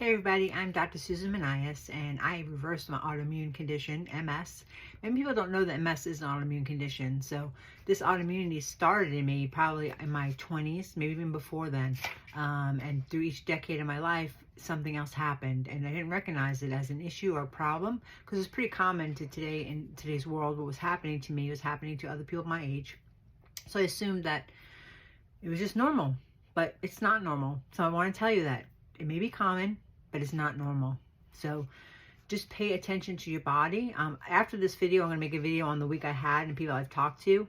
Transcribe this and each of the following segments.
Hey everybody, I'm Dr. Susan Manias, and I reversed my autoimmune condition, MS. Many people don't know that MS is an autoimmune condition, so this autoimmunity started in me probably in my 20s, maybe even before then, and through each decade of my life, something else happened, and I didn't recognize it as an issue or a problem, because it's pretty common to today, in today's world. What was happening to me was happening to other people my age, so I assumed that it was just normal, but it's not normal. So I want to tell you that it may be common, but it's not normal. So just pay attention to your body. After this video, I'm going to make a video on the week I had and people I've talked to.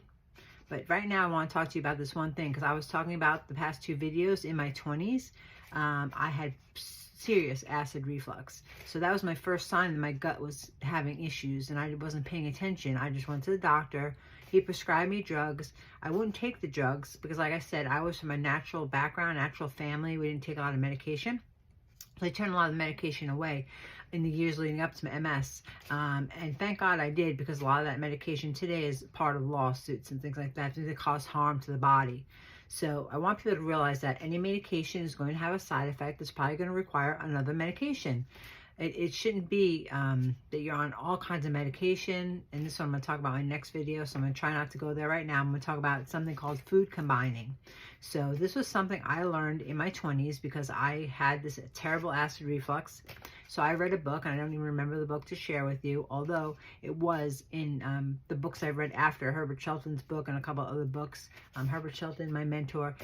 But right now, I want to talk to you about this one thing, because I was talking about the past two videos in my 20s. I had serious acid reflux. So that was my first sign that my gut was having issues, and I wasn't paying attention. I just went to the doctor. He prescribed me drugs. I wouldn't take the drugs because, like I said, I was from a natural background, natural family. We didn't take a lot of medication. So I turned a lot of medication away in the years leading up to my MS. And thank God I did, because a lot of that medication today is part of lawsuits and things like that that cause harm to the body. So I want people to realize that any medication is going to have a side effect that's probably going to require another medication. It shouldn't be that you're on all kinds of medication. And this one I'm going to talk about in my next video, so I'm going to try not to go there right now. I'm going to talk about something called food combining. So this was something I learned in my 20s because I had this terrible acid reflux. So I read a book, and I don't even remember the book to share with you, although it was in the books I read after, Herbert Shelton's book and a couple other books. Herbert Shelton, my mentor,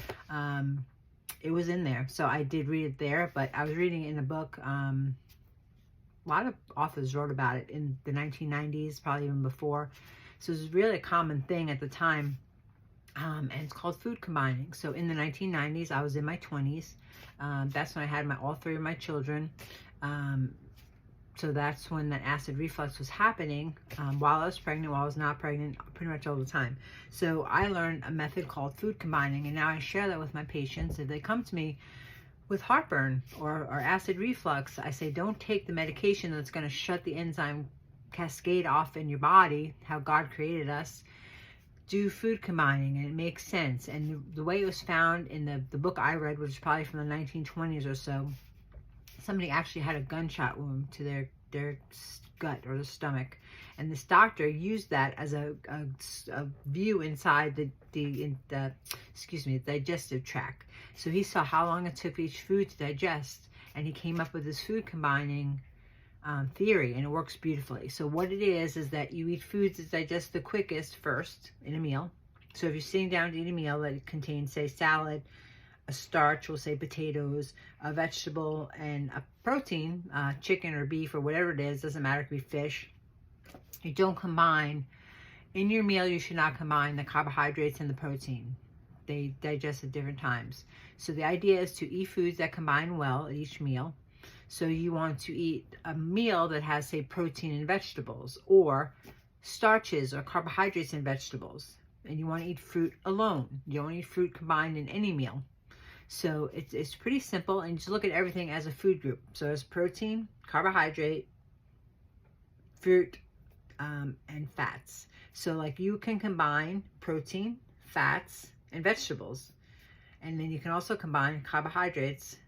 it was in there. So I did read it there, but I was reading it in a book. A lot of authors wrote about it in the 1990s, probably even before. So it was really a common thing at the time. And it's called food combining. So in the 1990s, I was in my 20s. That's when I had all three of my children. So that's when that acid reflux was happening, while I was pregnant, while I was not pregnant, pretty much all the time. So I learned a method called food combining, and now I share that with my patients. If they come to me with heartburn or acid reflux, I say, don't take the medication that's going to shut the enzyme cascade off in your body, how God created us. Do food combining, and it makes sense. And the way it was found in the book I read, which is probably from the 1920s or so, somebody actually had a gunshot wound to their gut or the stomach, and this doctor used that as a view inside the digestive tract. So he saw how long it took for each food to digest, and he came up with this food combining theory, and it works beautifully. So what it is that you eat foods that digest the quickest first in a meal. So if you're sitting down to eat a meal that contains, say, salad, a starch, we'll say potatoes, a vegetable, and a protein, chicken or beef or whatever it is, doesn't matter, it could be fish. You don't combine, in your meal, you should not combine the carbohydrates and the protein. They digest at different times. So the idea is to eat foods that combine well at each meal. So you want to eat a meal that has, say, protein and vegetables, or starches or carbohydrates and vegetables. And you want to eat fruit alone. You don't want to eat fruit combined in any meal. So it's pretty simple, and just look at everything as a food group. So there's protein, carbohydrate, fruit, and fats. So like you can combine protein, fats, and vegetables. And then you can also combine carbohydrates,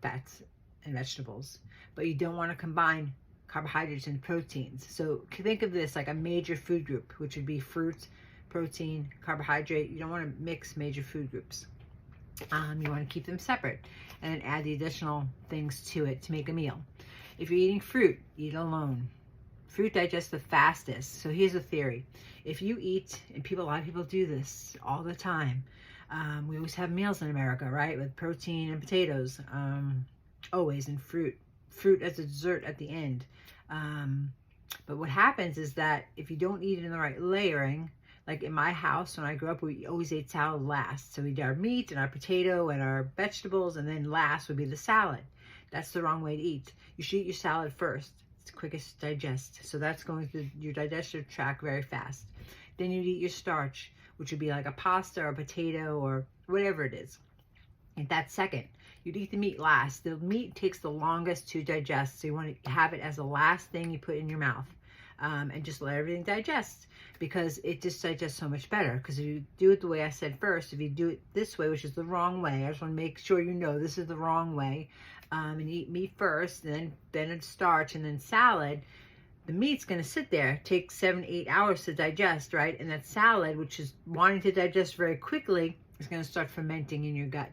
fats, and vegetables. But you don't want to combine carbohydrates and proteins. So think of this like a major food group, which would be fruit, protein, carbohydrate. You don't want to mix major food groups. You want to keep them separate and then add the additional things to it to make a meal. If you're eating fruit, eat alone. Fruit digests the fastest. So here's a theory. If you eat, and a lot of people do this all the time, we always have meals in America, right? With protein and potatoes, always, and fruit as a dessert at the end. But what happens is that if you don't eat it in the right layering, like in my house, when I grew up, we always ate salad last. So we did our meat and our potato and our vegetables, and then last would be the salad. That's the wrong way to eat. You should eat your salad first. It's quickest to digest. So that's going through your digestive tract very fast. Then you'd eat your starch, which would be like a pasta or a potato or whatever it is. And that's second. You'd eat the meat last. The meat takes the longest to digest, so you want to have it as the last thing you put in your mouth. And just let everything digest, because it just digests so much better. Because if you do it the way I said first, if you do it this way, which is the wrong way, I just want to make sure you know this is the wrong way, and eat meat first, and then it's starch, and then salad, the meat's going to sit there, take 7-8 hours to digest, right? And that salad, which is wanting to digest very quickly, is going to start fermenting in your gut.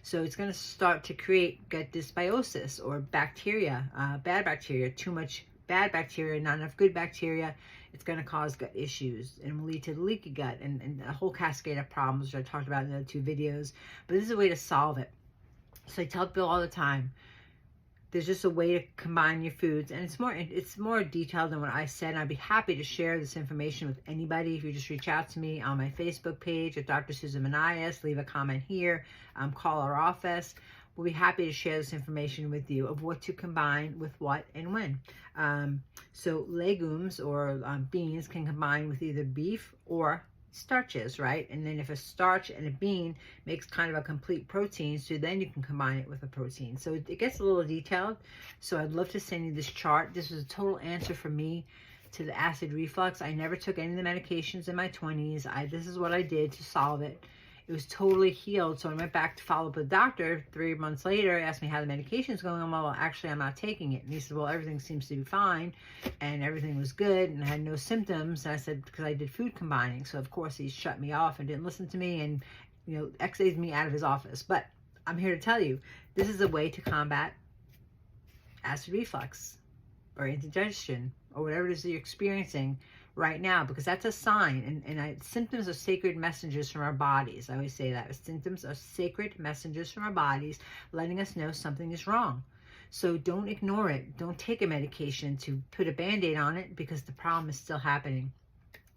So it's going to start to create gut dysbiosis, or bacteria, bad bacteria, too much bad bacteria, not enough good bacteria. It's going to cause gut issues and will lead to leaky gut and a whole cascade of problems, which I talked about in the other 2 videos. But this is a way to solve it. So I tell people all the time, there's just a way to combine your foods, and it's more detailed than what I said. And I'd be happy to share this information with anybody. If you just reach out to me on my Facebook page at Dr. Susan Manias, leave a comment here, call our office. We'll be happy to share this information with you of what to combine with what and when. So legumes or beans can combine with either beef or starches, right? And then if a starch and a bean makes kind of a complete protein, so then you can combine it with a protein. So it gets a little detailed. So I'd love to send you this chart. This was a total answer for me to the acid reflux. I never took any of the medications in my 20s. This is what I did to solve it. It was totally healed. So I went back to follow up with the doctor 3 months later. He asked me how the medication's going on. Well, actually, I'm not taking it. And he said, well, everything seems to be fine. And everything was good. And I had no symptoms. And I said, because I did food combining. So, of course, he shut me off and didn't listen to me and, excised me out of his office. But I'm here to tell you, this is a way to combat acid reflux or indigestion or whatever it is that you're experiencing right now, because that's a sign. And symptoms are sacred messengers from our bodies. I always say that. Symptoms are sacred messengers from our bodies letting us know something is wrong. So don't ignore it. Don't take a medication to put a Band-Aid on it, because the problem is still happening.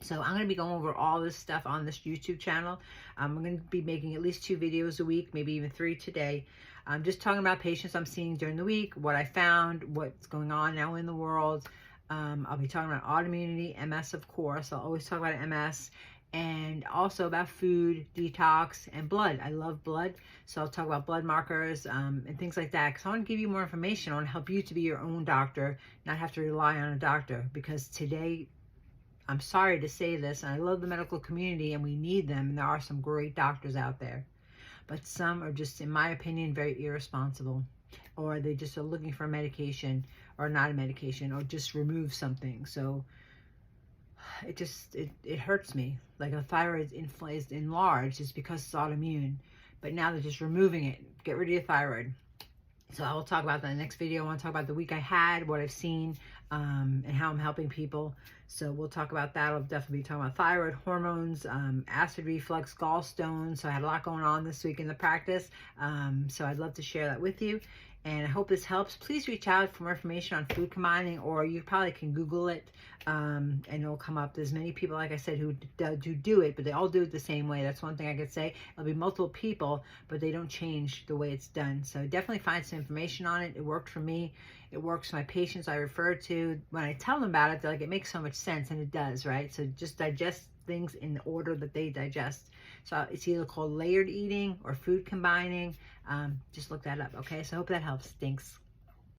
So I'm going to be going over all this stuff on this YouTube channel. I'm going to be making at least 2 videos a week, maybe even 3 today. I'm just talking about patients I'm seeing during the week, what I found, what's going on now in the world. I'll be talking about autoimmunity, MS, of course. I'll always talk about MS, and also about food, detox, and blood. I love blood, so I'll talk about blood markers and things like that, because I want to give you more information. I want to help you to be your own doctor, not have to rely on a doctor, because today, I'm sorry to say this, and I love the medical community, and we need them, and there are some great doctors out there, but some are just, in my opinion, very irresponsible, or they just are looking for a medication or not a medication, or just remove something. So it hurts me. Like a thyroid is enlarged, it's because it's autoimmune, but now they're just removing it. Get rid of your thyroid. So I will talk about that in the next video. I want to talk about the week I had, what I've seen, and how I'm helping people. So we'll talk about that. I'll definitely be talking about thyroid, hormones, acid reflux, gallstones. So I had a lot going on this week in the practice. So I'd love to share that with you. And I hope this helps. Please reach out for more information on food combining, or you probably can Google it, and it'll come up. There's many people, like I said, who do it, but they all do it the same way. That's one thing I could say. There'll be multiple people, but they don't change the way it's done. So definitely find some information on it. It worked for me. It works for my patients I refer to. When I tell them about it, they're like, it makes so much sense, and it does, right? So just digest things in the order that they digest. So it's either called layered eating or food combining. Just look that up, okay? So I hope that helps. Thanks.